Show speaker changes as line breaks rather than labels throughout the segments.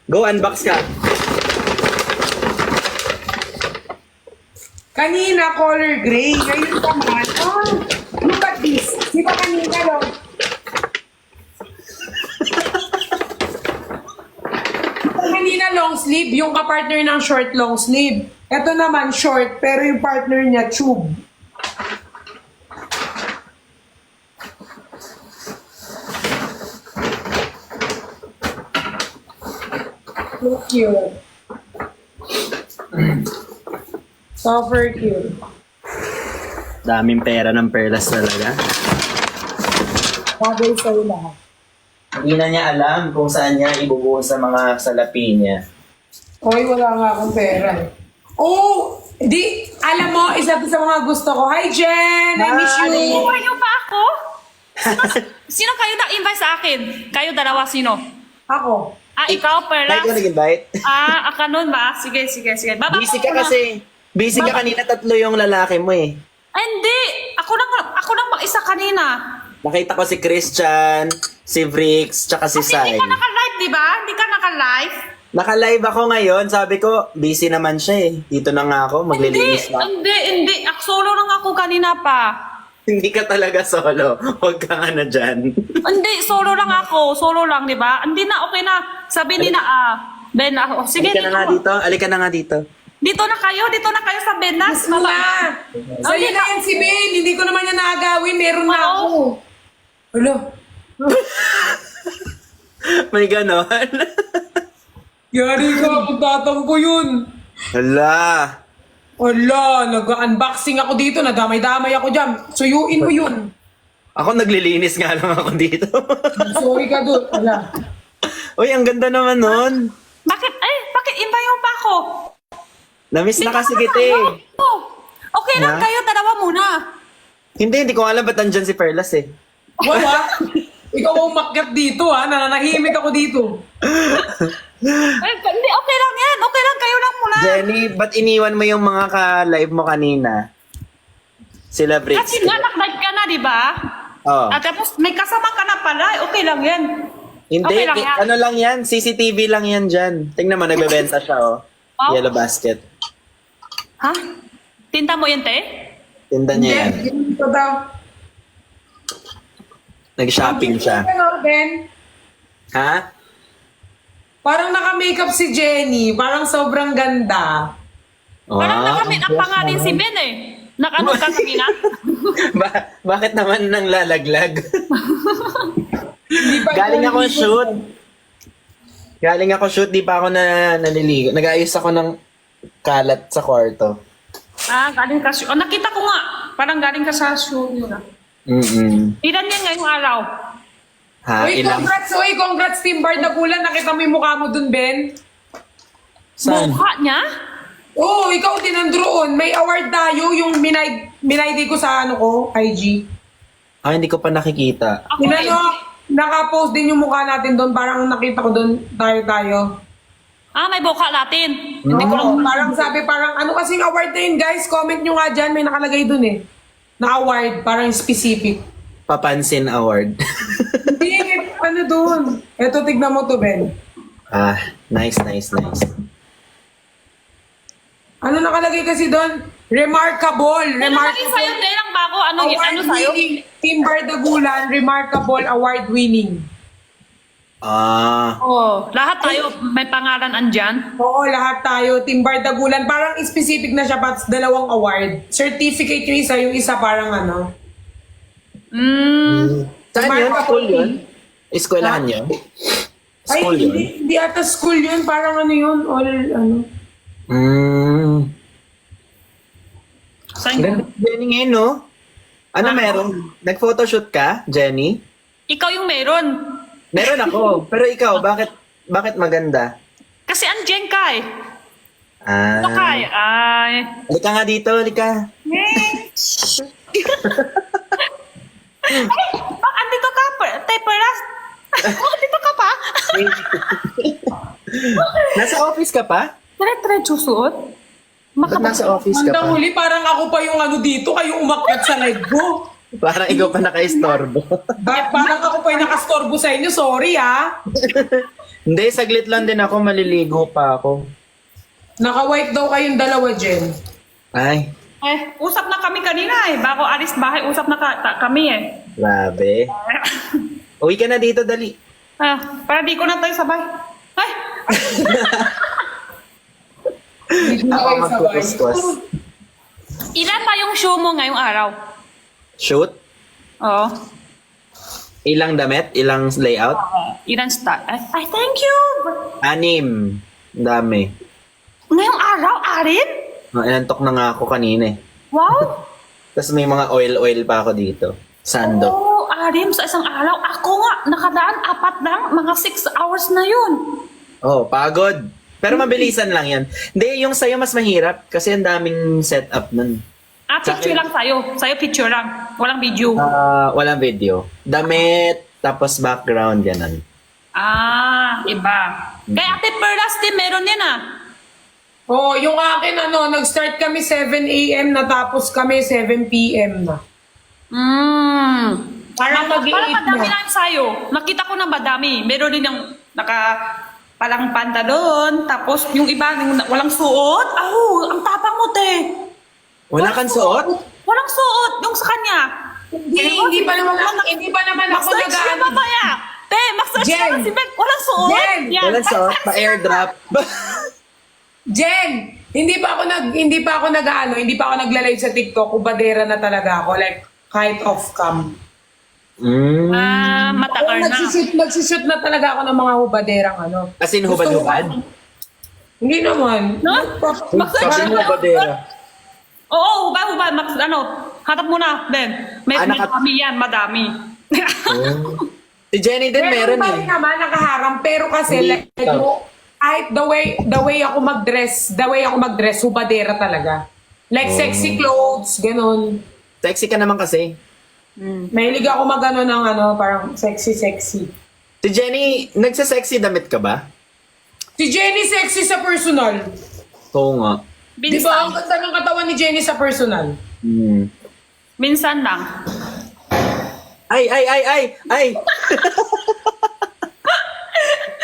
Go, unbox ka.
Kanina, color gray. Ngayon naman, look at this. Di ba kanina, long? Kanina, long sleeve. Yung kapartner ng short, long sleeve. Ito naman, short, pero yung partner niya, tube. So cute. Super cute.
Daming pera ng Perlas talaga.
Bagay sa'yo lahat.
Hindi na niya alam kung saan niya ibubuhos sa mga salapi niya.
Hoy, wala nga akong pera eh. Oh! Di, alam mo, isa to sa mga gusto ko. Hi, Jen! I miss you!
Buhay niyo pa ako? Sino kayo na-invite sa akin? Kayo dalawa, sino?
Ako.
Ikaw, Perlas?
Kahit ko nag-invite.
Aka nun ba? Sige. Baba
Busy
ko
ka
na.
kasi. Busy ka kanina, tatlo yung lalaki mo eh.
Ay, hindi. Ako lang mag-isa kanina.
Nakita ko si Christian, si Vrix, tsaka si
Kasi
Sai.
hindi ka naka-live, di ba? Hindi ka naka-live?
Naka-live ako ngayon. Sabi ko, busy naman siya eh. Dito na nga ako, maglilinis na.
Hindi. Solo lang ako kanina pa.
Hindi ka talaga solo. Huwag ka nga na dyan.
Hindi, solo lang ako. Solo lang, di ba? Hindi na, okay na. Sabi ni na, Ben, sige,
Alika na nga dito. Alika na nga dito.
Dito na kayo sa Benas.
Wala! Sa'yo na yan si Ben. Hindi ko naman yan naagawin. Meron na
Oo.
ako. Alo.
May ganon.
Yari ka. Pagtatang ko yun.
Hala.
Wala. Nag-unboxing ako dito. Nadamay-damay ako dyan. Suyuin mo yun.
Ako naglilinis nga lang ako dito.
Sorry ka doon. Wala.
Uy, ang ganda naman nun.
Bakit invite mo pa ako?
Namiss na kasi
Dito
kita
tayo.
eh.
Oh, okay lang
Ha?
kayo, dalawa muna.
Hindi ko alam ba't andyan si Perlas eh.
Wala. Ikaw ang umakyat dito ha. Nananahimik ako dito.
Hindi, okay lang yan. Okay lang, kayo lang muna.
Jenny, ba't iniwan mo yung mga ka-live mo kanina? Sila Bricks.
Kasi nga, nag-live ka na, di ba?
Oh.
At tapos, may kasama ka na pala. Okay lang yan.
Hindi,
okay lang yan.
ano lang yan, CCTV lang yan dyan. Tingnan mo, nagbebenta siya oh.
Oh.
Yellow basket.
Ha? Tinta mo yan, te?
Tinda niya yan.
Dito daw.
Nag-shopping siya.
Ano, Ben?
Ha?
Parang naka-makeup si Jenny. Parang sobrang ganda.
Parang
Ah.
nakamit ang pangalan si Ben eh. Nakano ka kanina?
Bakit naman nang lalaglag?
Hindi pa
Galing
ito
ako
naliligo.
shoot. Galing ako shoot, di pa ako naliligo. Nag-ayos ako ng kalat sa kwarto.
Galing ka shoot. Nakita ko nga. Parang galing ka sa shoot mo na. Ilan yan ngayong araw?
Ha?
Uy,
Ilang?
congrats Team Bardagulan. Nakita mo yung mukha mo dun, Ben?
Saan?
Mukha niya?
Oo, ikaw din nandoon. May award tayo, yung minaydi ko sa IG.
Ah, hindi ko pa nakikita.
Ako
Naka-post din yung mukha natin doon. Parang nakita ko doon tayo.
may buka natin.
Hindi ko lang, parang sabi, ano kasing award na yun, guys? Comment nyo nga dyan, may nakalagay doon eh. Na award, parang specific.
Papansin Award.
Hindi, ano doon? Eto, tignan mo to, Ben.
Ah, nice.
Ano nakalagay kasi doon? Remarkable.
Ano sa'yo, te? Lang bago? Ano sa'yo?
Award-winning. Team Bardagulan, Remarkable Award winning.
Ah,
Lahat tayo may pangalan andyan.
Oo, lahat tayo, Team Bardagulan. Parang specific na siya, but dalawang award. Certificate yung isa, yung isa parang ano.
saan yun?
Remarkable.
School yun? Eskwelahan yun?
Ay,
School yun?
hindi ata school yun. Parang ano yun, all ano.
Saan
Ganda Jenny ngayon, no? Ano meron? Nag-photoshoot ka, Jenny?
Ikaw yung meron.
Meron ako. Pero ikaw, bakit maganda?
Kasi andyan ka eh.
Ah.
Okay,
Halika nga dito, halika.
andito ka, te, Perlas. Andito ka pa?
Nasa office ka pa?
Dire-diretso suot?
Ba't nasa office ka
Mandang
pa?
huli, parang ako pa yung ano dito, kayo umakyat sa leg ko.
Parang ikaw pa naka-istorbo.
Parang ako pa yung nakastorbo sa inyo. Sorry, ah.
Hindi, saglit lang din ako. Maliligo pa ako.
Naka-white daw kayong dalawa, Jen.
Ay,
Usap na kami kanina eh. Bago alis bahay, usap na kami eh.
grabe. Uwi ka na dito, dali.
Para di ko na tayo sabay. Ay!
Hindi na
Ako
kayo sabay.
magkukuskus.
Ilan pa yung show mo ngayong araw?
Shoot?
Oo.
Ilang damit? Ilang layout?
Ilan start? Ay, thank you!
6. Ang dami.
Ngayong araw, Arin?
Inantok na nga ako kanina eh.
Wow!
Tapos may mga oil pa ako dito. Sando.
Oo, Arin, sa isang araw. Ako nga, nakadaan 4 lang. Mga 6 hours na yun.
Oh, pagod. Pero mabilisan lang yan. Hindi, yung sa'yo mas mahirap kasi ang daming setup nun.
Picture lang sa'yo. Sa'yo picture lang. Walang video.
Walang video. Damit, tapos background, ganun.
Iba. Kay Ate Perlas din, meron din
Oh, yung akin, nag-start kami 7 a.m. natapos kami 7 p.m. na. Parang
Parang
mag-i-8
madami
na.
lang sa'yo. Nakita ko na madami. Meron din yung palang pantalon. Tapos yung iba, yung walang suot. Ang tapang mo, te.
Wala kang suot?
Walang suot. Yung sa kanya.
Hindi pa naman ako
Mag-search ka
nag-ano.
mamaya. Te, mag-search
Jen.
ka si Ben. Walang suot.
Jen.
Yan.
Walang suot? Pa-airdrop?
Jen, hindi pa ako nagla-live sa TikTok, ubadera na talaga ako, like kahit off cam.
Matagal na.
Nagsishoot na talaga ako ng mga hubaderang
As in, hubad-hubad?
Hindi naman.
No?
Sabi mo, badera.
Oo, hubad. Hatap mo na, Ben. May madami yan, madami.
Si Jenny din meron
pa
eh.
rin naman nakaharang, pero kasi like, kahit the way ako mag-dress, hubadera talaga. Like sexy clothes, ganun.
Sexy ka naman kasi.
Mahilig ako ng parang sexy.
Si Jenny, nagsa-sexy damit ka ba?
Si Jenny sexy sa personal.
Oo nga.
Di ba ang ganda ng katawan ni Jenny sa personal?
Minsan lang.
Ay!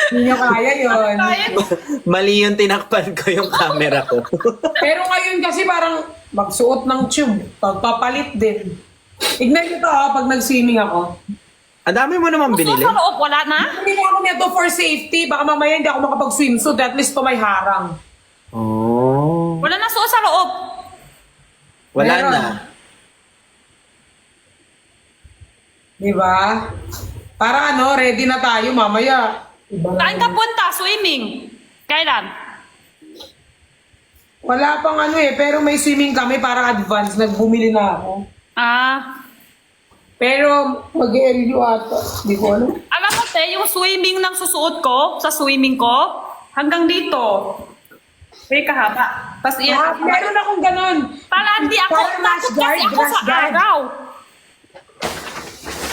Hindi niya kaya yun.
Mali yung tinakpan ko yung camera ko.
Pero ngayon kasi parang magsuot ng tube, pagpapalit din. Tignan nyo to pag nag-swimming ako.
Ang dami mo naman binili.
Sa loob, wala na?
Hindi ako nito for safety. Baka mamaya hindi ako makapag-swimsuit. At least pa may harang.
Oh.
Wala na suot sa loob.
Wala
Meron.
na.
Di ba? Para ready na tayo mamaya. Iba
Saan ka punta? Swimming. Kailan?
Wala pang pero may swimming kami para advance. Nagbumili na ako. Pero mag-LU ata. Di ko alam.
Alam mo, te, yung swimming ng susuot ko, sa swimming ko, hanggang dito. May kahaba. Tapos
Meron akong ganun.
para hindi ako,
Para
takot kasi ako
rash
sa
guard.
araw.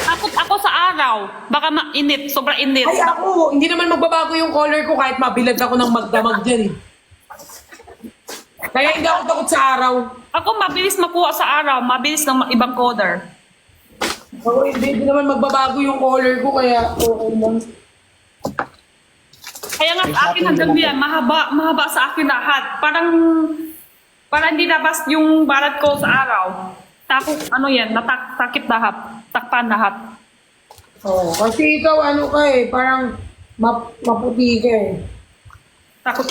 Takot ako sa araw. Baka mainit, sobrang init.
Ay ako, hindi naman magbabago yung color ko kahit mabilad ako ng magdamag dyan eh. Kaya hindi ako takot sa araw.
Ako mabilis makuha sa araw, mabilis ng ibang color.
Ako hindi naman magbabago yung color ko kaya okay lang.
Kaya nga sa akin hanggang diyan, mahaba sa akin lahat. Parang hindi labas yung balat ko sa araw. Takot, natakip lahat. Takpan lahat.
Oo, kasi ikaw parang maputi ka eh.
Takot.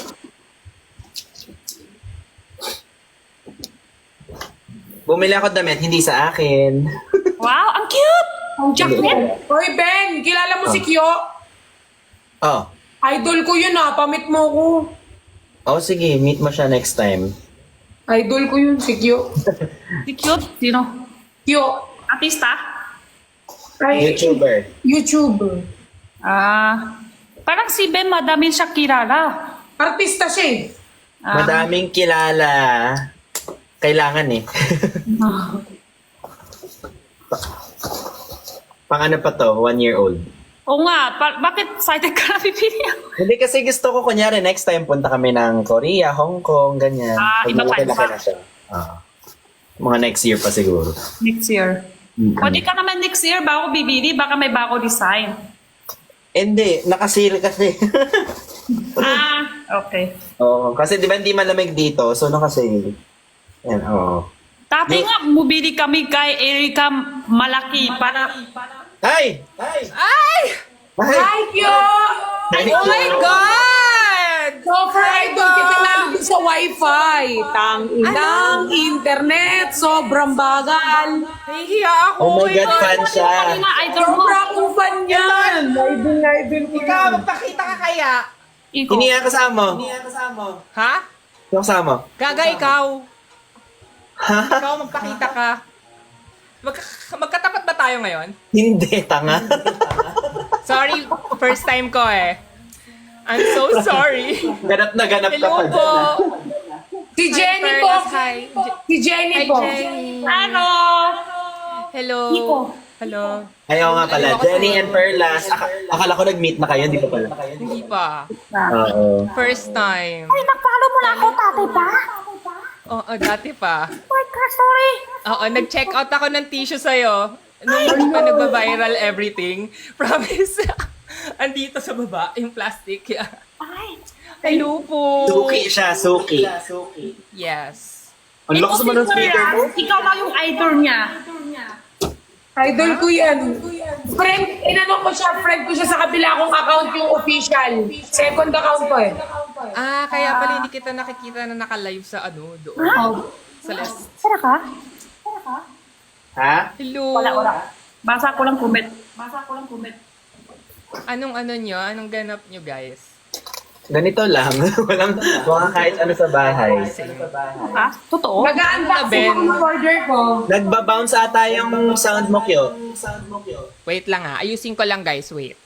Bumili ako damit, hindi sa akin.
Wow, ang cute! Ang jacket!
Hoy Ben, kilala mo si Kyo?
Oh.
Idol ko yun pamit mo ko.
Oh, sige, meet mo siya next time.
Idol ko yun, si Kyo.
Si cute? Sino?
Kyo,
Artista?
ay,
YouTuber.
YouTuber.
Parang si Ben, madami siya kilala.
Artista siya eh.
Madaming kilala. Kailangan eh. Pang ano pa to? 1-year-old.
Oo nga, bakit excited ka na pipili ako?
Hindi kasi gusto ko, kunyari, next time punta kami ng Korea, Hong Kong, ganyan.
Iba pa,
Pag malaki
iba.
na siya. Mga next year pa siguro.
Next year. O di ka naman next year bago bibili, baka may bago design.
Hindi, nakasil kasi.
Okay.
Oo, kasi di ba hindi malamig dito, so nakasil. Yan, oo.
Dati nga, bumili kami kay Erika malaki para...
Ay!
Ay!
Ay!
Thank you!
Oh my God!
Super idol kita namin sa wifi. Tang internet, sobrang bagal.
Nahihiya ako.
Oh my God, fan siya.
Kanina, idol mo.
Sobra akong fan yan. Idol ko
Ikaw,
yan.
magpakita ka kaya?
Iko.
Hindi nga kasama.
Ha?
Hindi kasama.
Gaga ikaw.
Ha?
Ikaw, magpakita ka. Magkatapat ba tayo ngayon?
Hindi, tanga.
Sorry, first time ko eh. I'm so sorry.
Ganap na ganap ka
Hello
pa
po.
dyan.
Si Jenny po.
Hi.
Si Jenny
Hi,
po.
Jenny.
Ano?
Hello.
Iko.
Hello.
Ayaw nga pala. Jenny and Perlas. Akala ko nag-meet na kayo, hindi pa pala.
Hindi pa.
Oo.
First time.
Ay, nagpalo mo na ako, tatay pa?
Oo, dati pa.
My God, sorry.
Oo, nag-check out ako ng tissue sa'yo. Nung hindi pa nagba-viral everything. Promise. Andito sa baba, yung plastic.
Ay.
Hello po.
Suki siya, suki.
Yes.
Ang lakas naman ng speaker mo.
Ikaw lang yung idol niya.
Idol ko yan. Friend, inano ko siya, friend ko siya sa kabila kong account yung official. Second account ko eh.
Ah, kaya pala hindi kita nakikita na naka-live sa ano, doon. Sa list.
Sara ka?
Ha?
Hello.
Wala. Basa ko lang comment.
Anong ano nyo? Anong ganap nyo, guys?
Ganito lang. Walang mga kahit ano sa bahay.
Ha? Totoo?
Mag-unboxing ako ng order ko.
Nagba-bounce ata yung sound mo, Kyo.
Wait lang ha. Ayusin ko lang, guys. Wait.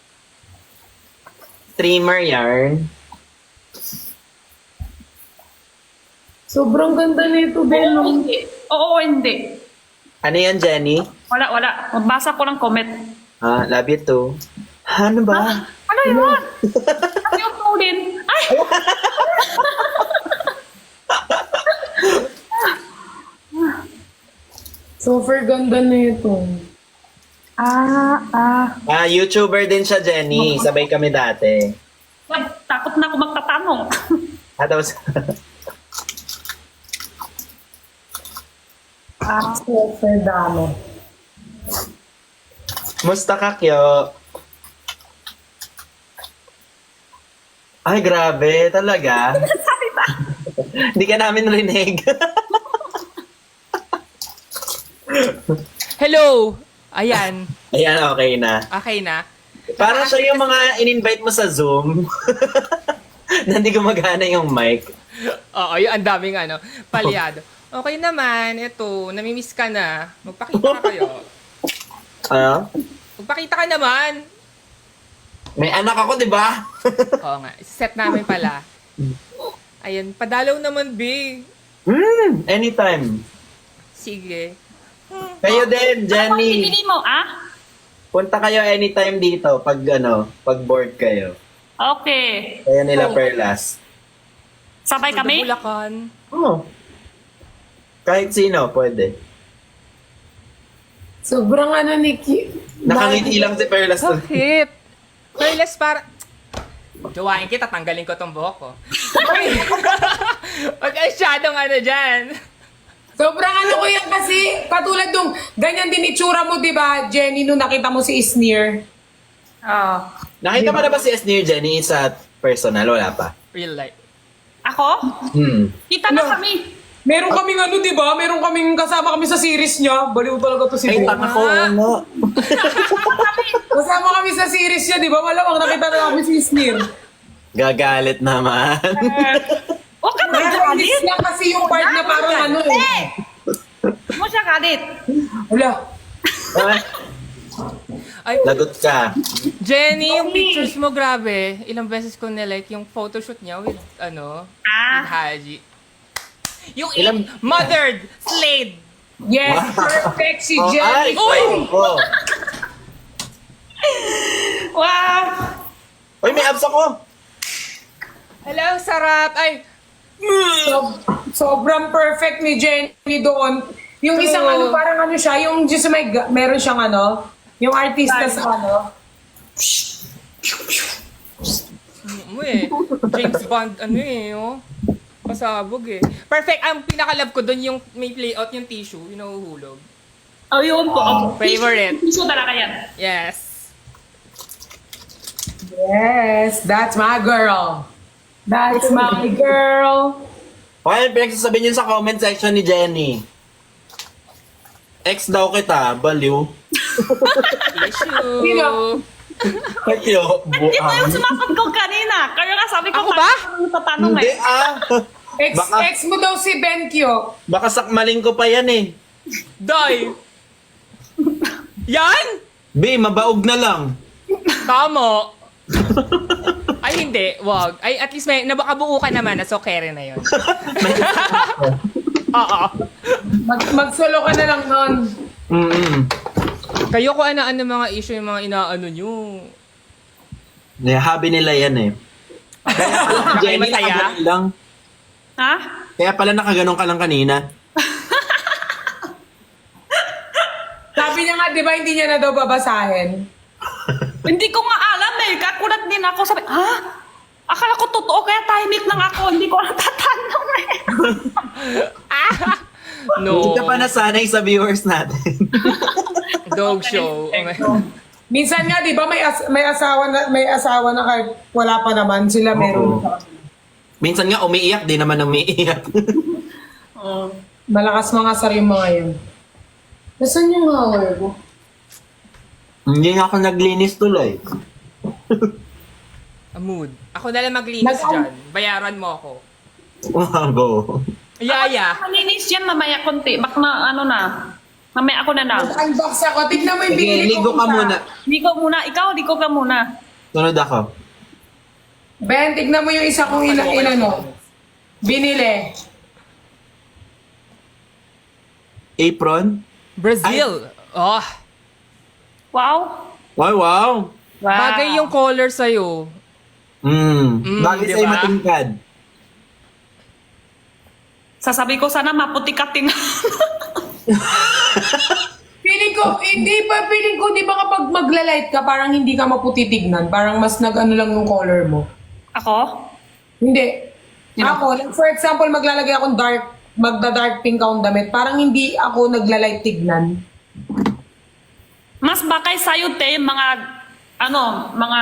Streamer yarn.
Sobrang ganda nito, Benong.
Oo, hindi.
Ano yan, Jenny?
Wala. Magbasa ko lang comment.
Ah, love you too. Ano ba?
Ano yun? Ano yung tulin? Ay!
Super ganda nito.
Ah, YouTuber din siya, Jenny. Sabay kami dati.
Takot na ako magtatanong.
Ah, tapos...
Super damo.
Musta ka, Kyo? Ay, grabe. Talaga? Hindi ka namin rinig.
Hello! Ayan.
Ayan, okay na.
Okay na.
Parang siya yung mga in-invite mo sa Zoom. Na hindi gumagana yung mic.
Oo, yung ang daming ano, palyado. Okay naman, ito, namimiss ka na. Magpakita ka kayo.
Ano?
Magpakita ka naman.
May anak ako, di ba?
Oo nga, set namin pala. Ayan, padalaw naman, B.
Anytime.
Sige.
Kayo din,
Ano
Jenny.
pipili mo, ah?
Punta kayo anytime dito pag pag bored kayo.
Okay.
Kaya nila Perlas.
Sabay kami?
Bulacan.
Oo. Kahit sino, pwede.
Sobrang ano ni
Nakangiti lang si Perlas.
Bakit? Perles, para... Jowain kita, tanggalin ko tong buhok ko. Huwag masyadong ano dyan.
Sobrang ano ko yan kasi, katulad nung ganyan din itsura mo, di ba, Jenny, nung nakita mo si Isneer.
Oo.
Nakita mo na ba si Esnir, Jenny, sa personal? Wala pa.
Real life.
Ako? Kita na kami.
Meron kaming ano, di ba? Meron kaming kasama kami sa series niya. Baliw talaga to si
Ay,
Bo.
tanga ko, ano?
Kasama kami sa series niya, di ba? Malamang nakita na kami si Isneer.
Gagalit naman.
Huwag ka magalit.
Nakakainis lang kasi yung part na parang ano eh.
Huwag mo siya galit.
Wala.
Ay,
Lagot ka.
Jenny, yung pictures mo, grabe. Ilang beses ko nilike yung photoshoot niya with, with Haji. Yung mothered, slayed.
Yes,
Wow.
perfect si
Oh,
Jenny.
ay!
Uy!
Oh.
Wow.
Uy, may abs ako!
Hello, sarap. Ay,
Sobrang perfect ni Jenny doon. Yung
True.
isang ano, parang ano siya, yung just may, meron siyang ano, yung artista sa ano.
Mo James Bond, ano oh. Pasabog Perfect. Ang pinaka-love ko doon yung may layout yung tissue, yung nahuhulog.
Oh, yun po.
Favorite.
Gusto talaga yan.
Yes.
Yes, that's my girl. That's my girl.
Okay, pinagsasabihin yun sa comment section ni Jenny. Ex daw kita, baliw.
Tissue.
Sino?
Kayo,
Hindi mo yung sumagot ko kanina. Kaya nga sabi ko,
Ako ba?
Yung tatanong
Hindi Baka-
Ex mo daw si Benkyo.
Baka sakmaling ko pa yan eh.
Doy! Yan?
B, mabaog na lang.
Tama. Ay, hindi. Wag. Ay, at least may nabakabuo ka naman. So, carry na yun. Oo.
Mag-solo ka na lang nun.
Kayo kung ano-ano mga issue yung mga inaano nyo.
Habi nila yan eh. Kaya pala, Jenny,
masaya?
nakaganon lang.
Ha?
Kaya pala nakaganon ka lang kanina.
Sabi niya nga, di ba, hindi niya na daw babasahin?
Hindi ko nga alam Kakulat din ako. Sabi, ha? Akala ko totoo, kaya tahimik lang ako. Hindi ko natatanong
No.
Hindi ka pa nasanay sa viewers natin.
Dog show.
Minsan nga, di ba, may asawa na kahit wala pa naman, sila meron.
Oo. Minsan nga umiiyak, di naman umiiyak.
Malakas mga sari yung mga yun. Nasaan yung hanger ko?
Hindi nga ako naglinis tuloy.
Mood. Ako na lang maglinis dyan. Bayaran mo ako.
Go.
Yaya.
Malinis yan mamaya konti. Bak na ano na. Mamaya ako na lang.
Mag-unbox ako. Tignan mo yung
Sige,
binili
ligo
ko.
ka muna.
Ligo muna. Ikaw, ligo ka muna.
Sunod ako.
Ben, tignan mo yung isa kong inano. Binili.
Apron?
Brazil. Oh.
Wow.
Wow, wow.
Wow.
Bagay yung color sa'yo.
Bagay
di
sa'yo
ba?
matingkad.
Sasabi ko sana maputi ka tingnan.
Feeling ko, di ba kapag magla-light ka, parang hindi ka maputi tignan. Parang mas nag-ano lang yung color mo.
Ako?
Hindi. Ako, like for example, maglalagay akong magda-dark pink akong damit. Parang hindi ako nagla-light tignan.
Mas bakay sa'yo, te, mga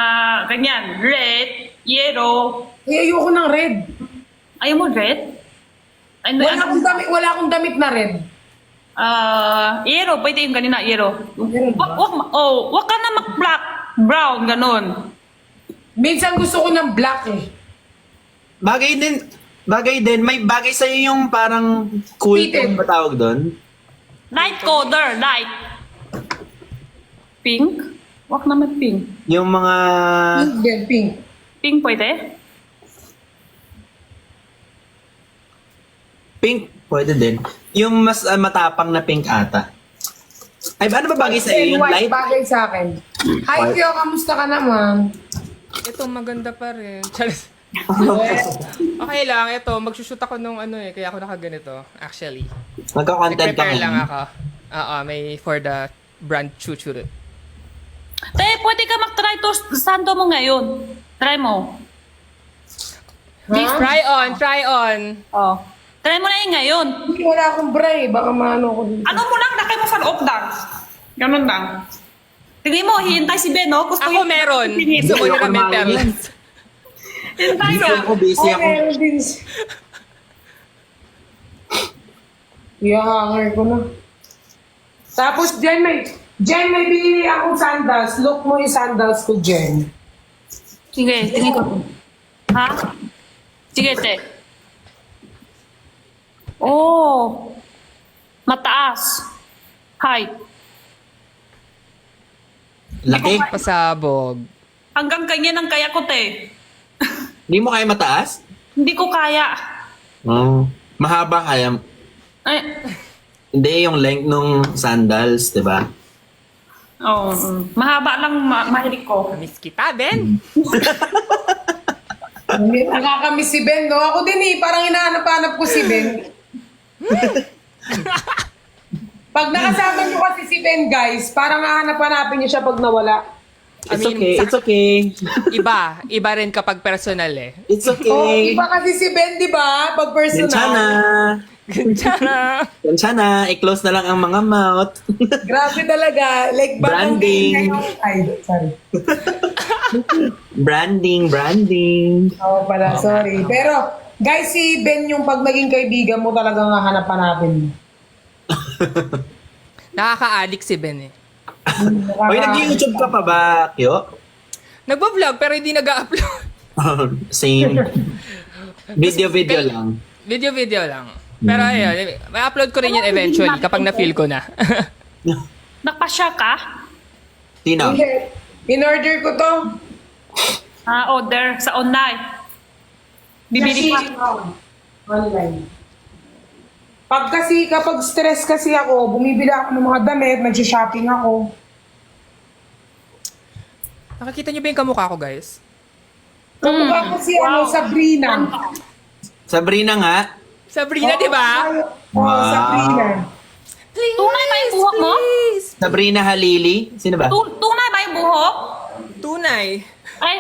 ganyan. Red, yellow.
Eh, ayoko ng red.
Ayaw mo red? Ay,
Wala akong damit na red.
yellow, pwede yung ganina, yellow.
Meron ba?
Wag ka na mag-black, brown, ganun.
Minsan gusto ko ng black eh.
Bagay din. May bagay sa'yo yung parang cool
Fitted.
tone ba tawag doon?
Light color, light. Pink? Wag naman pink.
Yung mga...
Pink din, pink.
Pink pwede?
Pink, pwede din. Yung mas matapang na pink ata. Ay, ano ba bagay sa'yo? Yung
White
light?
bagay sa akin. Hi,
White.
Kyo, kamusta ka naman?
Ito, maganda pa rin. Charis. Okay lang, ito. Magsushoot ako nung kaya ako nakaganito. Actually.
Magka-content ka
Nag-prepare lang
ngayon.
ako. May for the brand chuchurut.
Te, pwede ka mag-try to sando mo ngayon. Try mo.
Try on.
Oh. Try mo na yun ngayon.
Wala akong bray, baka maano ko dito.
Ano mo lang, lakay mo sa loob lang. Ganun lang. Tingin mo, hihintay si Ben, no? Gusto
Ako meron. Gusto ko yung ramen perlas.
Hintay
Busy
na.
ako, busy ako.
meron din. Hanger ko na. Tapos, Jen, may binili akong sandals. Look mo yung sandals ko, Jen.
Sige, tingin ko. Ha? Sige, te. Oh. Mataas. Height.
Laki.
Pasabog.
Hanggang ganyan ang kaya ko, te.
Hindi mo kaya mataas?
Hindi ko kaya.
Oo. Mahaba kaya.
Ay,
Hindi yung length nung sandals, di ba?
mahaba lang mahilig ko.
Miss kita, Ben.
Nakakamiss si Ben, no? Ako din eh. Parang hinahanap-hanap ko si Ben. Pag nakasama niyo kasi si Ben, guys, parang hahanap-hanapin niyo siya pag nawala.
I mean,
It's okay.
Iba rin kapag personal eh.
It's
Oh,
okay.
iba kasi si Ben, di ba? Pag personal.
Ganchana. Ganchana. I-close na lang ang mga mouth.
Grabe talaga. Like,
Branding.
Ay, sorry.
Branding.
Oo pala, sorry. Pero, guys, si Ben yung pag naging kaibigan mo talagang hahanap-hanapin mo.
Nakaka-addict si Ben eh.
Hoy, nag-YouTube ka pa ba, Kyo?
Nagbo-vlog pero hindi nag-upload.
Same. Video lang.
Video lang. Pero ayun, may upload ko rin yun eventually kapag na-feel ko na.
Nagpasya ka?
Sino?
Hindi. In-order ko to.
Order sa online. Bibili ka.
Online. Kapag stress kasi ako, bumibili ako ng mga damit, nag-shopping ako.
Nakakita niyo ba yung kamukha ko, guys?
Kamukha ko si Sabrina.
Sabrina nga.
Sabrina, di ba?
Oo,
Wow.
Sabrina.
Please,
Tunay ba yung buhok mo?
please.
Sabrina Halili. Sino ba?
Tunay ba yung buhok?
Tunay.
Ay,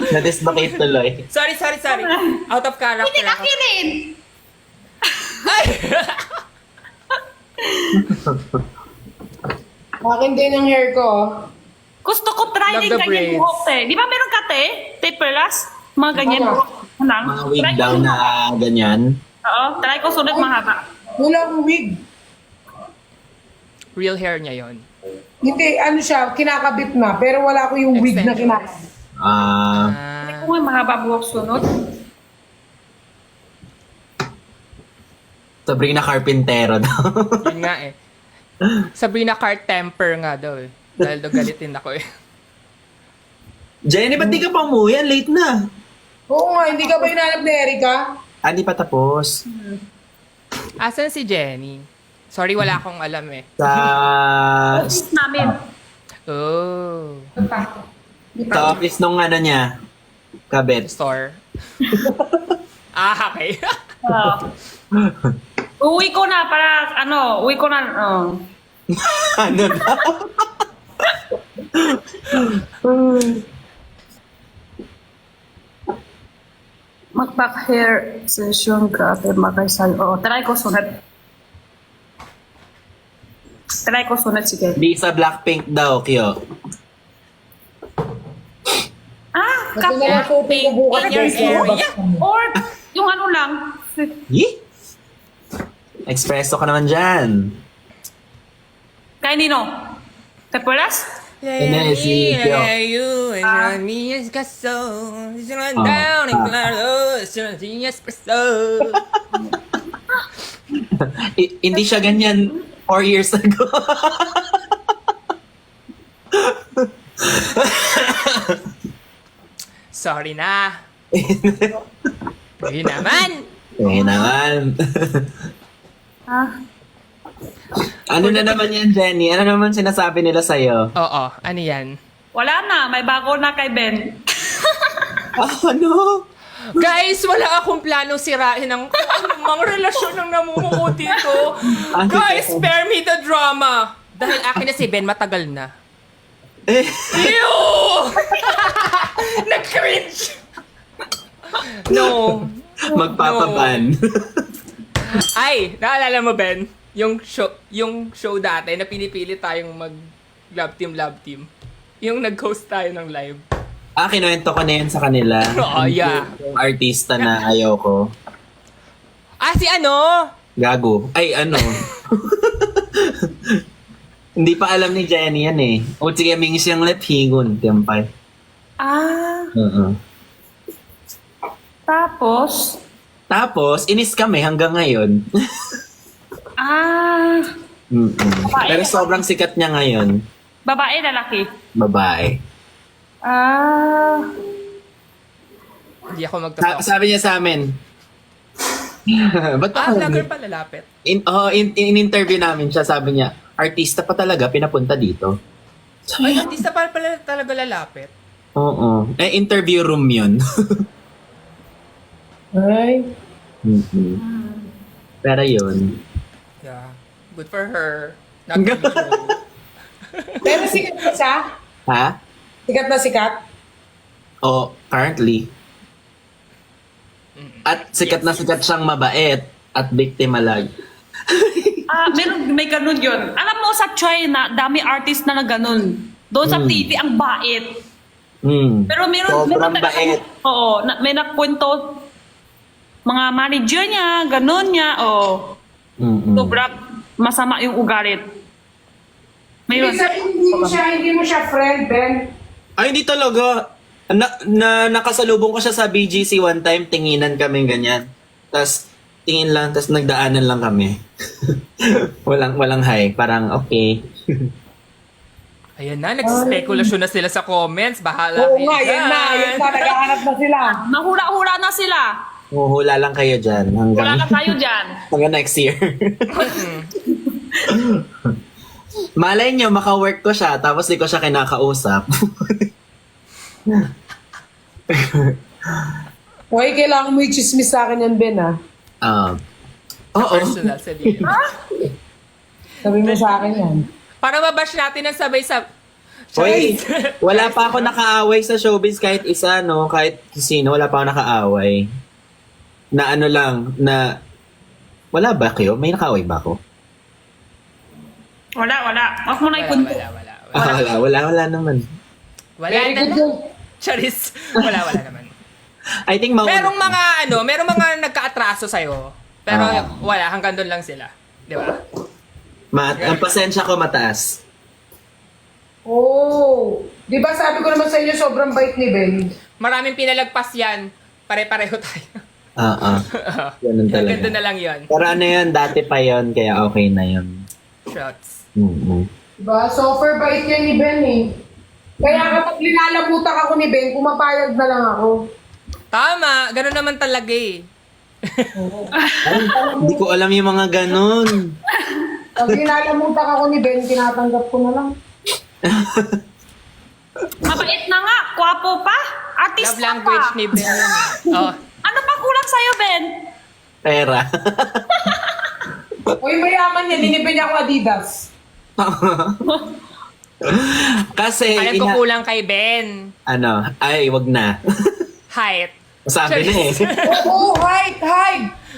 Na-dislocate tuloy.
Sorry. Out of character
hindi
ako.
nakirin.
Akin din ang hair ko.
Gusto ko try
Love
din
the
ganyan
braids.
buhok eh. Di ba meron ka te? Taperless? Mga ganyan
Ano?
buhok. Lang.
Mga wig
Try ko
daw
sunod.
na ganyan.
Oo, try ko sunod mahaba.
Walang wig.
Real hair niya yon.
Hindi, ano siya, kinakabit na. Pero wala ko yung wig na kinakabit.
Kung may mahaba buhok sunod.
Sabrina Carpintero daw.
Yun nga eh. Sabrina Cart Temper nga daw eh. Dahil daw galitin ako eh.
Jenny, ba't di ka pa umuwi? Ang late na.
Oo nga, hindi ka ba hinanap ni Erica?
Di pa tapos.
Asan si Jenny? Sorry, wala akong alam eh.
Sa
Office namin.
Oh.
office nung ano niya. Kabet.
Store. Okay.
Uwi ko na para, uwi ko na,
Ano na?
mag-back hair session, grabe, mag-sal. Oo, try ko sunod. Try ko sunod, sige.
Di sa Blackpink daw, Kyo.
Kasi na lang po
Pink
bukas
in your
guys. lumabas
area?
kami.
Or, yung ano lang,
Yee? Espresso ka naman dyan.
kay Nino. Tepulas?
Ano, si Kyo.
you and
Ah.
me is kaso.
Ah,
Down in
ah.
claro. Espresso.
Hindi siya ganyan 4 years ago.
Sorry na. Yun naman.
Naman.
Ah.
Ano na naman yan, Jenny? Ano naman sinasabi nila sa'yo?
Oo, ano yan?
Wala na, may bago na kay Ben.
Ano?
Guys, wala akong planong sirain ang mga relasyon ng namumuo dito. Guys, spare me the drama. Dahil akin na si Ben, matagal na. Ew! Nag-cringe! No.
Magpapaban.
Ay, naalala mo, Ben? Yung show dati na pinipili tayong mag-love team. Yung nag-host tayo ng live.
Kinuwento ko na yun sa kanila.
Oh, yeah.
Yung artista na ayaw ko.
Si ano?
Gago. Ay, ano? Hindi pa alam ni Jenny yan eh. O sige, ming siyang hingon. Tiyampay.
Tapos,
Tapos, inis kami hanggang ngayon. Pero sobrang sikat niya ngayon.
babae, lalaki.
Babae.
Hindi ako magtatalk.
Sabi niya sa amin. Ba't
Vlogger pa lalapit.
In-interview namin siya, sabi niya, artista pa talaga, pinapunta dito.
Ay, artista pa pala talaga lalapit.
Oo. Interview room yun.
Ay.
Pero yun.
Yeah. Good for her. Not for you.
Pero sikat na siya?
Ha?
Sikat na sikat?
O, currently. At sikat na sikat siyang mabait at biktimalag.
May ganun yun. Alam mo, sa China, dami artist na ganun. Doon sa TV, ang bait. Pero
Sobrang bait.
Oo, may nagkwento, mga manager niya, ganun niya, sobrang masama yung ugalit. Mayroon.
Ibig sabihin, hindi mo siya friend, Ben.
Ay, hindi talaga. Nakasalubong ko siya sa BGC one time, tinginan kami ganyan. Tapos, tingin lang, tapos nagdaanan lang kami. walang hi, parang okay.
Ayan na, nagspekulasyon na sila sa comments. Bahala
Oo
kayo
nga, yan na. Yan na, naghahanap na sila.
Nahula-hula na sila.
Huhula lang kayo dyan
Wala
hanggang,
na tayo dyan.
hanggang next year. Malay nyo, maka-work ko siya, tapos di ko siya kinakausap.
Hoy, kailangan mo i-chismis sa akin yan, Ben, ha?
Oo.
Personal sa dito.
Sabi mo sa akin yan.
Para mabash natin ang sabay sa...
Hoy, wala pa ako nakaaway sa showbiz kahit isa, no? Kahit sino, wala pa ako nakaaway. Na ano lang, na... Wala ba kayo? May nakaaway ba ako?
Wala. Huwag mo na ipunto.
Wala naman.
Wala
Very
na.
good yun.
Charis. Wala naman.
I think
Merong mga nagka-atraso sa'yo. Pero wala, hanggang doon lang sila. Di ba?
ang pasensya ko mataas.
Oh. Di ba sabi ko naman sa inyo, sobrang bait ni Ben?
Maraming pinalagpas yan. Pare-pareho tayo.
Ganun talaga.
Hanggang doon na lang yun.
Pero ano yun, dati pa yun, kaya okay na yun.
Shots.
Diba? Super bait niya ni Ben, eh. Kaya kapag linalabutak ako ni Ben, pumapayag na lang ako.
Tama. Ganun naman talaga eh.
Hindi ko alam yung mga ganun.
Pag linalabutak ako ni Ben, tinatanggap ko na lang.
Mabait na nga. Kwapo pa. Artist
Love language ni Ben. Oh.
Ano pa kulang sa'yo, Ben?
Pera.
Uy, mayaman niya, linipin niya ako Adidas.
Kasi,
Alam ko kulang kay Ben.
wag na.
Height.
Sabi na eh.
Oo, height.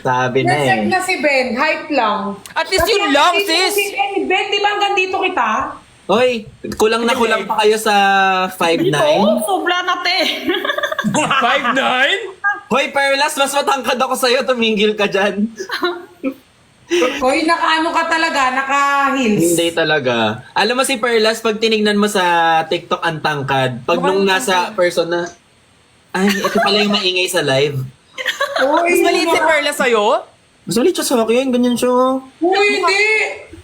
Sabi na
Nasag
eh.
na si Ben, height lang.
At least
Kasi
yun lang,
dito
sis.
Si Ben, di ba hanggang dito kita?
Hoy, kulang na kulang pa kayo sa 5'9".
Sobra na, te.
5'9"?
Hoy, Perlas, mas matangkad ako sa'yo. Tumingil ka dyan.
Hoy, nakaano ka talaga, naka-heels.
Hindi talaga. Alam mo si Perlas, pag tinignan mo sa TikTok ang tangkad, pag nung nasa person na, ay, ito pala yung maingay sa live.
Uy,
Mas maliit si Perla sa'yo?
Mas ulit siya sa akin, ganyan siya.
Uy, hindi.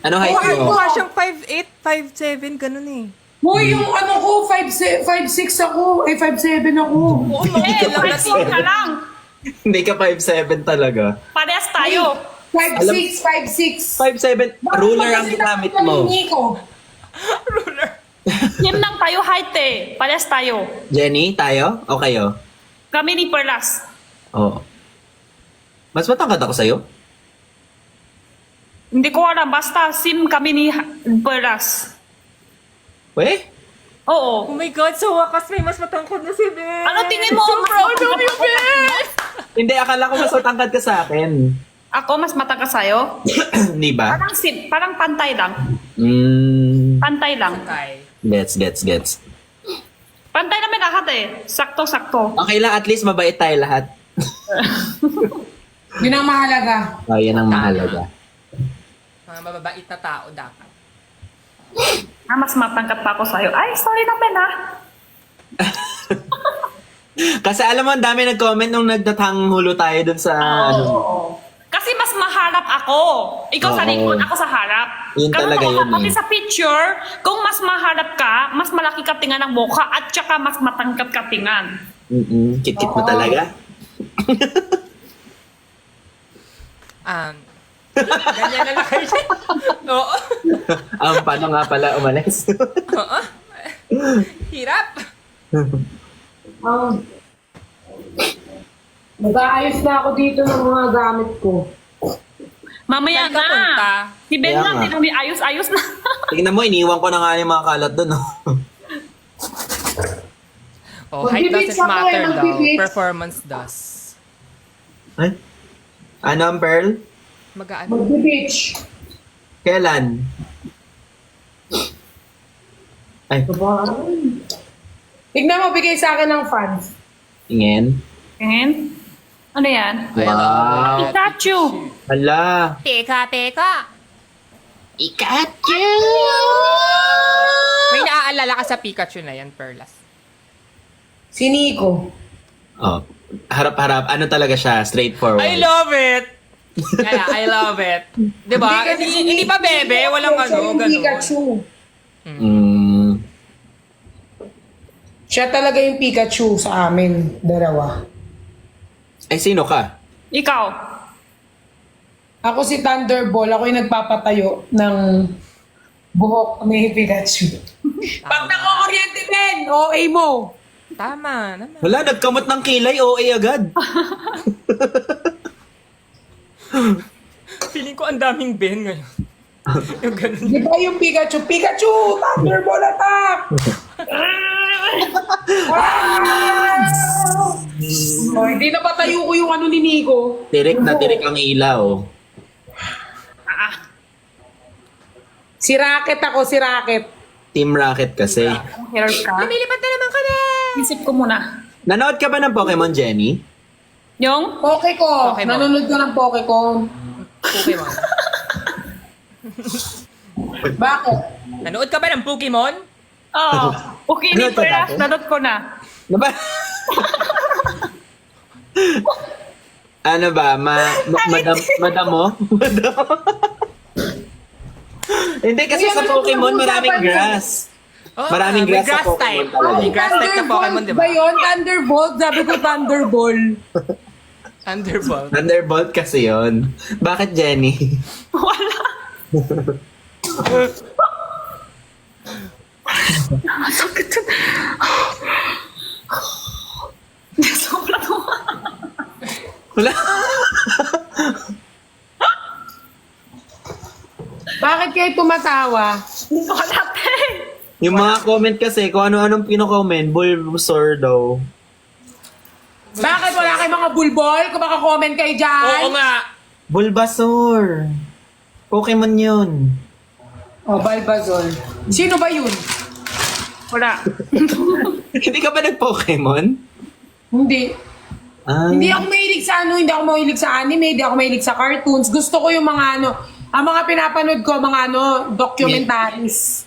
Ano height
Ay,
mo?
mukha siyang 5'8", 5'7", ganun eh.
Uy, yung ano ko, 5'6 ako. 5'7 ako.
Oo, mga lang natin.
ka lang.
Hindi ka 5'7 talaga.
Parehas tayo.
5'6.
5'7", ruler ang ginamit mo.
Ruler.
Team lang tayo, height eh. Parehas tayo.
Jenny, tayo? O kayo?
Kami ni Perlas.
Oo. Mas matangkad ako sa'yo?
Hindi ko alam, basta sim kami ni Perlas.
Weh?
Oo.
Oh my God, sa wakas may mas matangkad na si Ben.
Ano tingin mo?
So proud of you, Ben!
Hindi, akala ko mas matangkad ka sa akin.
Ako mas matakas sa'yo.
Hindi ba?
Parang pantay lang. Pantay lang.
Okay.
Gets.
Pantay namin lahat eh. Sakto-sakto.
Okay lang, at least mabait tayo lahat.
Yun ang mahalaga.
Oh, yan ang mahalaga.
Mga mababait na tao dapat.
Mas matangkat pa ako sa'yo. Ay, sorry na, Ben, ha?
Kasi alam mo, ang dami nag-comment nung nagdatanghulo tayo dun sa...
Kasi mas maharap ako. Ikaw sa
Oo.
likod, ako sa harap.
Yun talaga yun
Kasi
eh.
sa picture, kung mas maharap ka, mas malaki ka tingan ng mukha at saka mas matangkat ka tingan.
Kit-kit mo talaga.
Ganyan na lang kayo. Oo.
Paano nga pala umalis?
Oo. Hirap.
Mag-aayos na ako dito ng mga gamit ko.
Mamaya
Saan ka punta?
na. Si Ben
Kaya
lang,
nga.
tinang ayos-ayos na.
Tingnan mo, iniwan ko na nga yung mga kalat doon. Oh.
Oh, height
Mag-beach
doesn't
ako eh,
matter daw.
mag-beach.
Performance does.
Ay? Ano ang Pearl?
Mag-ano?
Mag-beach.
Kailan? Ay,
Tignan mo, bigay sa akin ng fans.
tingin.
And, ano yan?
Wow.
Pikachu!
Hala.
Teka.
Pikachu!
May naaalala ka sa Pikachu na yan, Perlas.
Si Nico.
Oh, harap-harap. Ano talaga siya? Straightforward.
I love it! Yeah, I love it. Diba? Hindi pa bebe, walang
Siya
ano,
yung
ganun.
Pikachu.
Mm.
Siya talaga yung Pikachu sa amin, dalawa.
Ay, sino ka?
Ikaw.
Ako si Thunderball, ako yung nagpapatayo ng buhok ni Pikachu. Pag nakakuryente, Ben, OA mo.
Tama naman.
Wala, nagkamot ng kilay. OA agad.
Feeling ko ang daming Ben ngayon. Yung ganun.
Di ba yung Pikachu? Pikachu! Thunderball attack! Oh, hindi na patayo ko yung ano ni Nico.
Tirik na tirik ang ilaw.
Si Rocket ako, si Rocket.
Team Rocket kasi.
Hero ka.
Lumilipat na naman ka na!
Isip ko muna.
Nanood ka ba ng Pokemon, Jenny?
Yung?
Pokemon.
Pokemon.
Nanonood ka ng Pokemon.
Pokemon.
Bakit?
Nanood ka ba ng Pokemon?
Oo. Okay,
Ano
ni
to
Pera.
natin?
Nanot ko na.
Ano ba? Ano ba? Madam mo? Hindi, kasi
Hindi,
sa
ano
Pokemon
yung
maraming
usapan
grass.
Oh,
Maraming
may
grass sa Pokemon
type.
talaga.
May grass type na Pokemon, di ba?
Ba yun? Thunderbolt? Sabi ko Thunderball.
Thunderbolt.
Thunderbolt kasi yon. Bakit, Jenny?
Wala. Sakit yun. Sobrang tuwa.
Wala.
Bakit kayo tumatawa?
Wala, te.
Yung mga comment kasi, kung ano-anong pino-comment, Bulbasaur daw.
Bakit wala kayo mga bulbol? Kung maka-comment kayo dyan?
Oo nga.
Bulbasaur. Pokemon yun.
Oh, Bulbasaur. Sino ba yun?
Wala.
Hindi ka ba nag-Pokemon?
Hindi.
Ah,
Hindi ako mahilig sa ano, hindi ako mahilig sa anime, hindi ako mahilig sa cartoons. Gusto ko yung mga ano, ang mga pinapanood ko, mga ano, documentaries.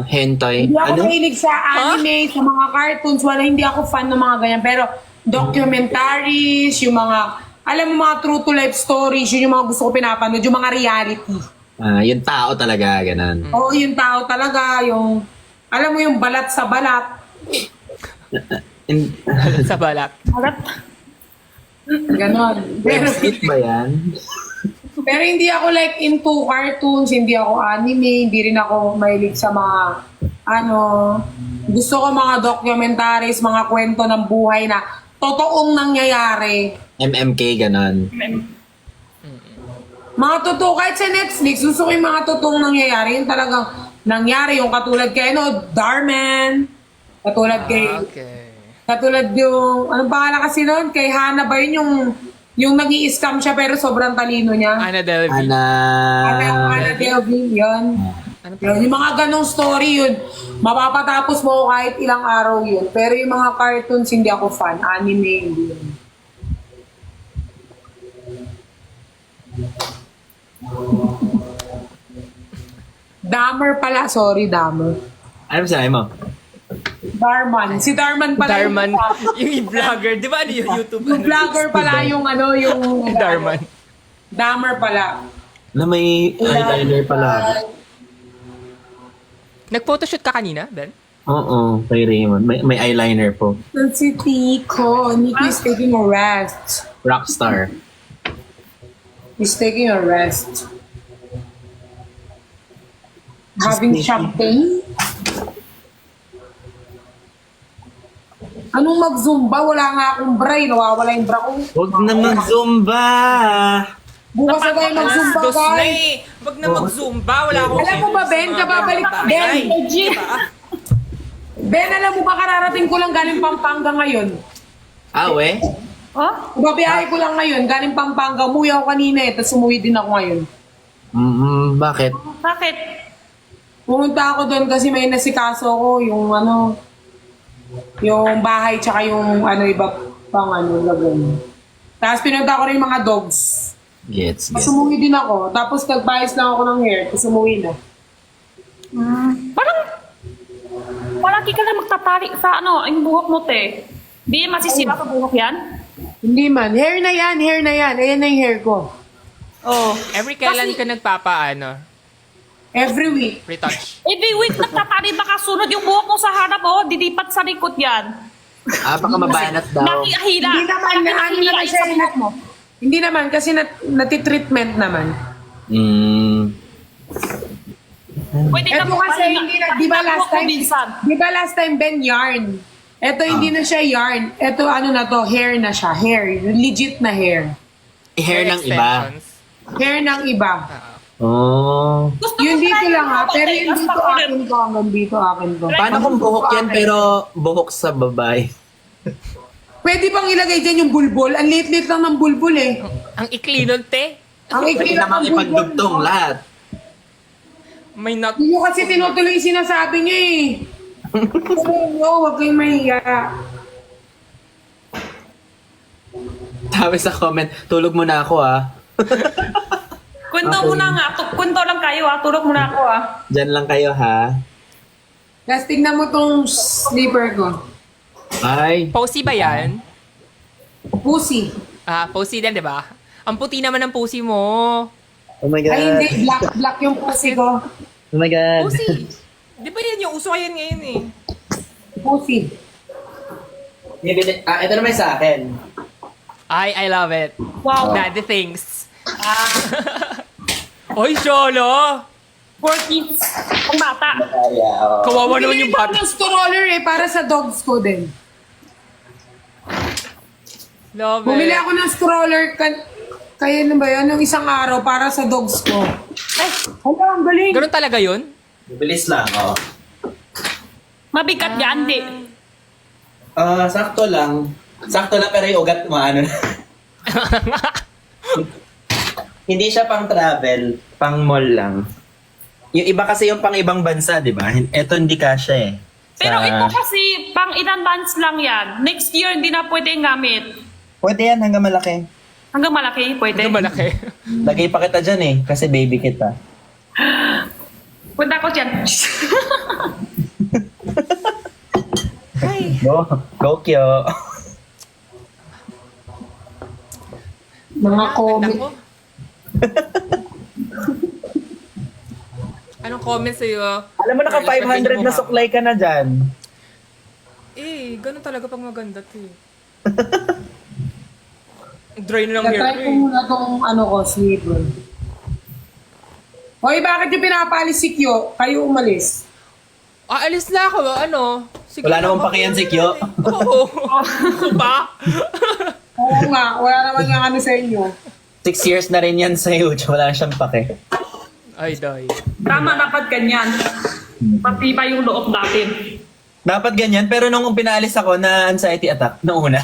hentai.
Hindi ako
Ano?
mahilig sa anime, sa mga cartoons, wala, hindi ako fan ng mga ganyan. Pero documentaries, yung mga, alam mo mga true to life stories, yun yung mga gusto ko pinapanood, yung mga reality.
Yung tao talaga, ganun.
Oo, yung tao talaga, yung, alam mo yung balat sa balat.
Sa balat.
Alat.
Ganon. Pero,
Website ba yan?
pero hindi ako like into cartoons, hindi ako anime, hindi rin ako mahilig sa mga, ano, gusto ko mga documentaries, mga kwento ng buhay na totoong nangyayari.
MMK, ganun.
Mga totoo, kahit sa Netflix, gusto ko yung mga totoong nangyayari, yung talagang nangyari, yung katulad kay, ano, Darman, katulad kay,
Okay.
katulad yung, anong pangalan kasi noon? Kay Hannah ba yun yung nag-i-scam siya pero sobrang talino niya?
Ana Delvey.
Hannah Delvey, yun.
Ano pa?
Yun, yung mga ganong story yun, mapapatapos mo kahit ilang araw yun. Pero yung mga cartoons, hindi ako fan. Anime, hindi yun. Dahmer pala, sorry, Dahmer.
Ano sinabi mo?
Darman. Si Darman pala.
Darman.
Yung,
Yung vlogger. Di ba ano yung YouTube?
yung vlogger pala yung ano, yung...
Darman.
Dahmer pala.
Na may eyeliner pala.
Nag-photoshoot ka kanina, Ben?
Oo, kay Raymond. May eyeliner po.
Si Tico. Nico is taking a rest.
Rockstar.
He's taking a rest. Having champagne? Anong mag-zumba? Wala nga akong bra. Nawawala yung bra ko.
Huwag na mag-zumba!
Bukas na tayo mag-zumba,
Dos na
guys.
eh. Wag na mag-zumba. Wala akong
Alam mo ba, Ben, kababalik, Ben, Ben, alam mo ba, kararating ko lang galing Pampanga ngayon.
We?
Oh?
Babiyahe ko lang ngayon, galing Pampanga. Umuwi ako kanina eh, tapos umuwi din ako ngayon.
Bakit?
Bakit?
Pumunta ako doon kasi may nasikaso ko, yung ano, yung bahay, tsaka yung ano, iba pang ano, lagun. Tapos pinunta ko rin yung mga dogs.
Gets.
Tapos umuwi din ako. Tapos nagbayas lang ako ng hair, tapos umuwi na.
Parang, palagi ka na magtatali sa ano, yung buhok mo, te. Di masisira sa buhok yan?
Hindi man. Hair na yan, hair na yan. Ayan na yung hair ko.
Oh.
Every kailan ka nagpapaano?
Every week.
Retouch.
Every week nagtatali, baka sunod yung buhok mo sa harap, oh. Didipat sa likod yan.
Baka mabanat daw.
Nakihila.
Hindi naman,
Parang
ano
nakihila
naman
yun
siya,
sa buhok mo.
Hindi naman, kasi natitreatment naman.
Pwede ka
Ito kasi hindi na, di ba last time,
minsan.
di ba last time, Ben, yarn? Ito hindi na siya yarn. Ito ano na to, hair na siya. Hair. Legit na hair.
Hair ng iba.
Extensions.
Hair ng iba.
Oh.
Gusto
Yun
ko
dito
try
lang ha.
yung
Pero
buhok,
yung
eh.
dito
Basta
akin ko, hanggang dito akin ko.
Paano kung buhok yan pero buhok sa babae?
Pwede bang ilagay dyan yung bulbul? Ang liit-liit lang ng bulbul eh.
Ang ikli nun, te.
Ang
Pwede
ikli lang
namang
ng bulbul.
ipagdugtong lahat.
May not...
Hindi nyo kasi tinutuloy yung sinasabi nyo eh. Sabi nyo, huwag kayong mahiya.
Sabi sa comment, tulog mo na ako
Kwento mo na nga. Kwento lang kayo, ha. Tulog mo na ako, ha.
Diyan lang kayo ha.
Tapos tignan mo tong slipper ko.
Ay.
Posy ba yan?
Pussy.
Posy din, di ba? Ang puti naman ng pussy mo.
Oh my God.
Ay hindi, black yung pussy ko.
Oh my God.
Pussy. Di ba yan yung uso yan ngayon eh?
Pussy.
Ito naman sa akin.
I love it.
Wow.
Daddy things. Oy, Sholo!
For kids. Ang bata.
Kawawa naman
Bumili
yung
ako
bata.
ng stroller eh, para sa dogs ko din.
Love
Bumili
it.
ako ng stroller, kaya na ba yan, yung isang araw para sa dogs ko. Ay, hala, ang galing.
Ganun talaga yun?
Bilis lang, oh.
Mabigat yan, di.
Sakto lang. Sakto lang pero yung ugat mo, ano na. Hindi siya pang travel, pang mall lang. Yung iba kasi yung pang ibang bansa, di ba? Ito hindi kasya eh.
Pero ito kasi, pang ilan months lang yan. Next year, hindi na pwede gamit.
Pwede yan hanggang malaki.
Hanggang malaki, pwede.
Ito malaki.
Lagay pa kita dyan eh, kasi baby kita.
Punta ko dyan.
Go Kyo.
Mga comic.
Nako. Anong comment sa'yo?
Alam mo naka 500 na suklay ka na dyan.
Ganun talaga pag maganda to eh. Dry na lang hair
Natry
ko
ko
eh.
muna tong ano ko, slipper. Hoy, bakit yung pinapaalis si Kyo? Kayo umalis.
Alis na ako, ano? Sige
Wala
na,
namang pakiyan si Kyo.
Oo. Ako ba?
Oo nga, wala naman yung ano sa inyo.
6 years na rin yan sa YouTube. Wala na siyang pake.
Ay, day.
Tama, dapat ganyan. Patiba yung loob natin.
Dapat ganyan, pero nung pinaalis ako na anxiety attack, noong una.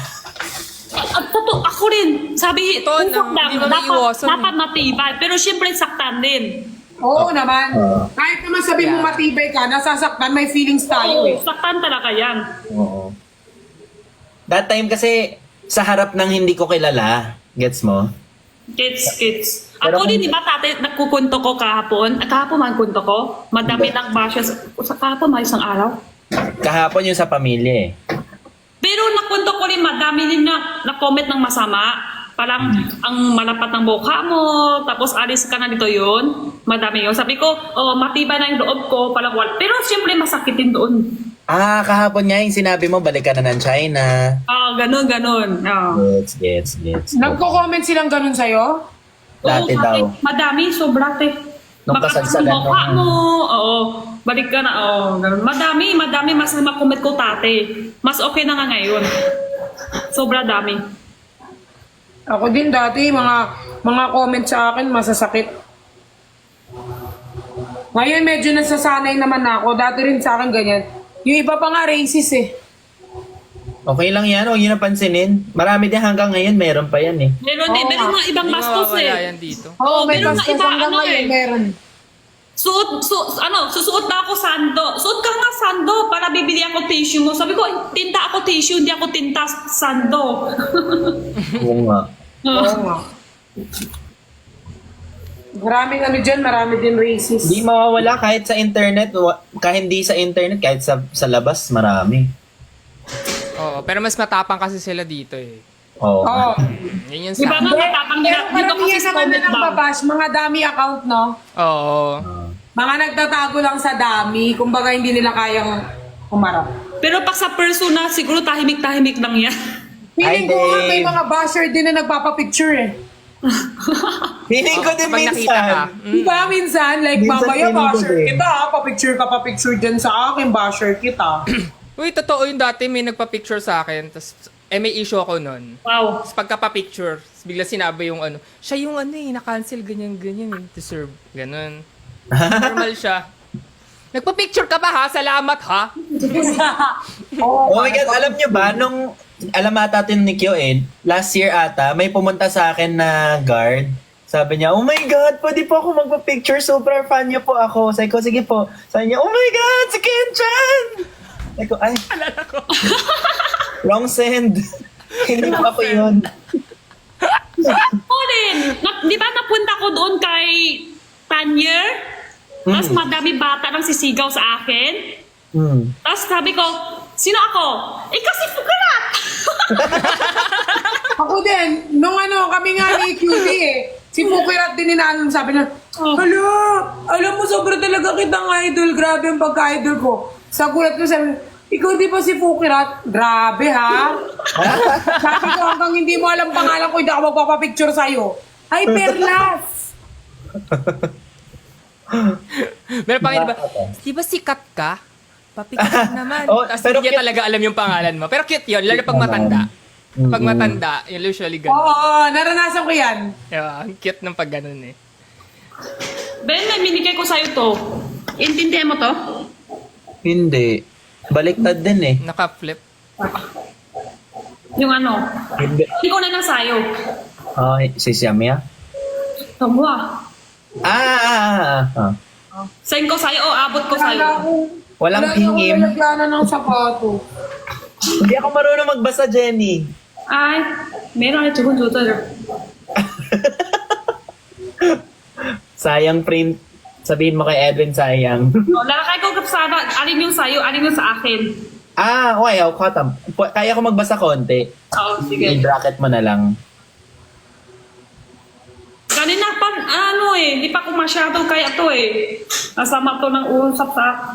At totoo, ako rin. Sabi,
Ito na,
usok lang,
hindi mo maiiwasan.
dapat matibay. Pero syempre, saktan din.
Oo naman. Kahit naman sabi mo matibay ka, nasasaktan, may feelings tayo eh.
Saktan talaga yan.
Oo. That time kasi, sa harap ng hindi ko kilala. Gets mo?
Kids.
Pero
Ako
kung-
din, di ba, tate, nagkukunto ko kahapon. Kahapon man kunto ko. Madami ng bashes. Sa kahapon, may isang araw.
Kahapon yung sa pamilya eh.
Pero nakunto ko rin, madami din na-comment ng masama. Parang ang malapat ng mukha mo, tapos alis ka na dito yun. Madami yun. Sabi ko, matibay na yung loob ko. Parang wala. Pero siyempre, masakit din doon.
Kahapon nga yung sinabi mo, balik ka na ng China.
Ganun.
Gets.
Nagko-comment silang ganun sa'yo?
Dati
Oo,
daw.
madami, sobra.
Nung kasalsalan
Mukha
nung-
mo, balik ka na, ganun. Madami, mas makomment ko tate. Mas okay na nga ngayon. Sobra dami.
Ako din dati, mga comment sa akin, masasakit. Ngayon, medyo nasasanay naman ako. Dati rin sa akin ganyan. Yung iba pa nga racist eh.
Okay lang yan, huwag nyo napansinin. Marami din hanggang ngayon, meron pa yan eh.
Meron din, meron mga ibang
Hindi
bastos
mawawala
eh.
yan dito.
Oo, may
meron nga
bastos
iba,
hanggang
ano
ngayon,
eh.
meron.
Susuot na ako sando. Suot ka nga sando para bibili ako tissue mo. Sabi ko, tinta ako tissue, hindi ako tinta sando.
Oo nga.
Oo nga. Maraming ano dyan, marami din racist.
Hindi mawawala kahit sa internet, kahit hindi sa internet, kahit sa labas, marami.
Oo, pero mas matapang kasi sila dito eh.
Oo.
Oo.
Yun yung
Di ba
sa...
nga matapang nila?
Pero
Dito kasi
karamihan
sa
naman na
comment
ng
down.
babash, mga dami account, no?
Oo.
Mga nagtatago lang sa dami, kumbaga hindi nila kayang umarap.
Pero pag sa persona, siguro tahimik-tahimik lang yan.
Feeling ko
Ay,
nga
Dave.
may mga basher din na nagpapapicture eh.
Feeling ko din
Kapag nakita ka.
minsan.
Di ba minsan, like
Minsan
mamaya
feeling ko
basher
din.
kita, papicture dyan sa akin, basher kita.
Uy, totoo yung dati may nagpa-picture sa akin, tapos may issue ako nun.
Wow.
Tapos pagka-pa-picture, bigla sinabi yung ano, siya yung ano eh, na-cancel ganyan-ganyan eh, deserve, ganun. Normal siya. Nagpa-picture ka ba ha? Salamat ha?
Oo,
Oh my God, alam nyo ba, nung alam ata tin ni Kyo eh, last year ata, may pumunta sa akin na guard. Sabi niya, oh my God, pwede po ako magpa-picture, super fan niyo po ako. Sabi ko, sige po. Sabi niya, oh my God, si Ken-chan! Sabi ko, ay,
Alala ko.
wrong send. Hindi pa ako yun.
Oo din. Di ba napunta ko doon kay Tanyer? Tapos madami bata nang sisigaw sa akin.
Hmm.
Tapos sabi ko, sino ako? Eh kasi Fukarat!
Ako din, nung ano, kami nga ni QD eh. Si Fukirat din inaalam, sabi na, hala, alam mo, sobra talaga kitang idol. Grabe ang pagka-idol ko. Sa gulat ko, sabi, ikaw di ba si Fukirat? Grabe ha? Sabi ko, hanggang hindi mo alam pangalan ko, hindi ako magpapapicture sa'yo. Ay, Perlas!
Meron pa ba? Di ba sikat ka? Papicture naman.
Oh,
Tapos
pero
hindi niya
cute.
talaga alam yung pangalan mo. Pero cute yun, lalo pag matanda. Pag matanda, yun usually ganun.
Oo, naranasan ko yan.
Diba? Ang cute ng pag ganun eh.
Ben, may binigay ko sa'yo to. Intindihan mo to?
Hindi. Baliktad din eh.
Naka-flip.
Yung ano?
Hindi.
Hindi ko na lang sa'yo.
Ay, si Siamia?
Tamo ah. Send ko sa'yo o abot ko
Wala
sa'yo.
akong,
Walang
wala akong
pingim.
lalagyanan ng sapato.
Hindi ako marunong magbasa, Jenny.
Ay, meron ito kung tutor.
Sayang print. Sabihin mo kay Edwin, sayang.
O, lalakay ko sana, alin yung sa'yo, alin yung sa akin.
Okay, katam. Kaya ko magbasa konti.
Oo, sige.
I-bracket mo na lang.
Kanina pa, di pa ko masyado kaya to eh. Nasama to ng usap sa akin.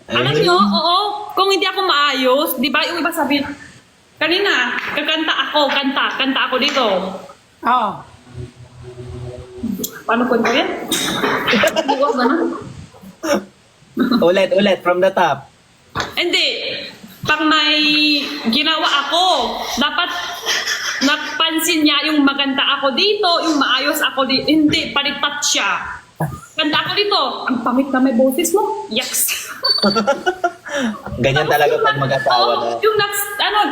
Alam nyo, oo, kung hindi ako maayos, di ba yung iba sabihin, kanina, kanta ako dito.
Oo.
Paano ko yan? Bukas na na.
Ulit, from the top.
Hindi. Pag may ginawa ako, dapat napansin niya yung maganda ako dito, yung maayos ako dito. Hindi, palipat siya. Ganda ako dito. Ang pangit na may boses mo. Yaks.
Ganyan talaga pag mag-asawa na.
Yung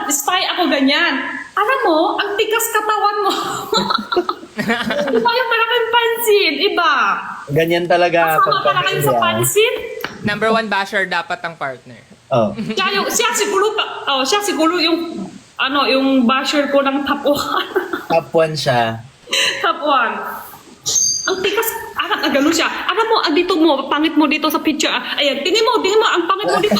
spy ako ganyan. Alam mo, ang tigas katawan mo. Iba yung malaking pansin. Iba.
Ganyan talaga
Kasama pala kayo sa pansin.
Number one basher dapat ang partner.
Oh.
Siya siguro yung yung basher ko ng top 1.
Top 1 siya.
Top 1. Ang tikas, gano'n siya. Alam mo, dito mo, pangit mo dito sa picture. Ayan, tingin mo, ang pangit mo dito.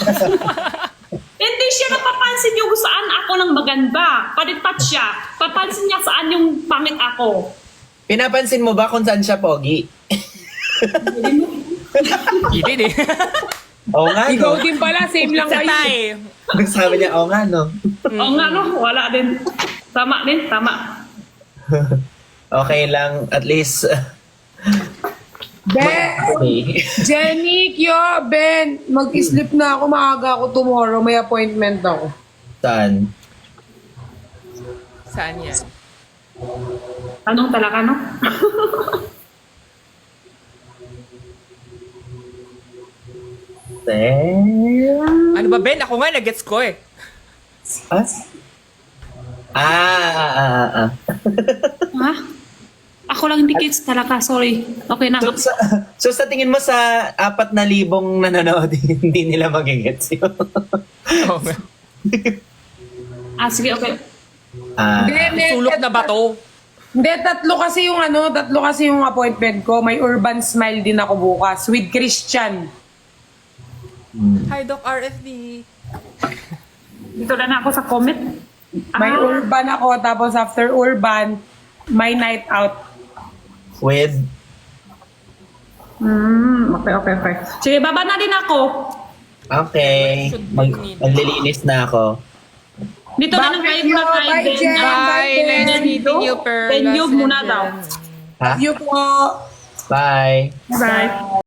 Hindi siya napapansin yung saan ako ng maganda. Palipat siya. Papansin niya saan yung pangit ako.
Pinapansin mo ba kung saan siya pogi?
Hindi din.
Oo nga,
Ikaw
no?
din pala, same lang
Sa
kayo.
tayo.
Sabi niya, oo nga, no?
Oo nga, no? Wala din. Tama din, tama.
Okay lang, at least...
Ben,
okay.
Jenny, Kyo, Ben, mag-sleep na ako, maaga ako tomorrow, may appointment ako.
Saan?
Saan yan?
Tanong talaga, no?
Ano ba, Ben? Ako nga, nag-gets ko eh.
Ah.
Ha? Ako lang hindi kids talaga, sorry. Okay na.
So sa tingin mo sa 4,000 nanonood, hindi nila magigets yun?
Oh, man.
Sige, okay.
Sulok na ba to?
Hindi, tatlo kasi yung appointment ko. May urban smile din ako bukas with Christian.
Hi, Doc RFD.
Dito na ako sa comment.
May urban ako, tapos after urban, may night out.
With?
Okay. Sige, baba na din ako.
Okay. Maglilinis na ako.
Dito na lang kayo na kayo.
Bye, Jen.
Bye, nice meeting you, Perlas.
Then you muna daw.
Ha?
You po.
Bye.
Bye.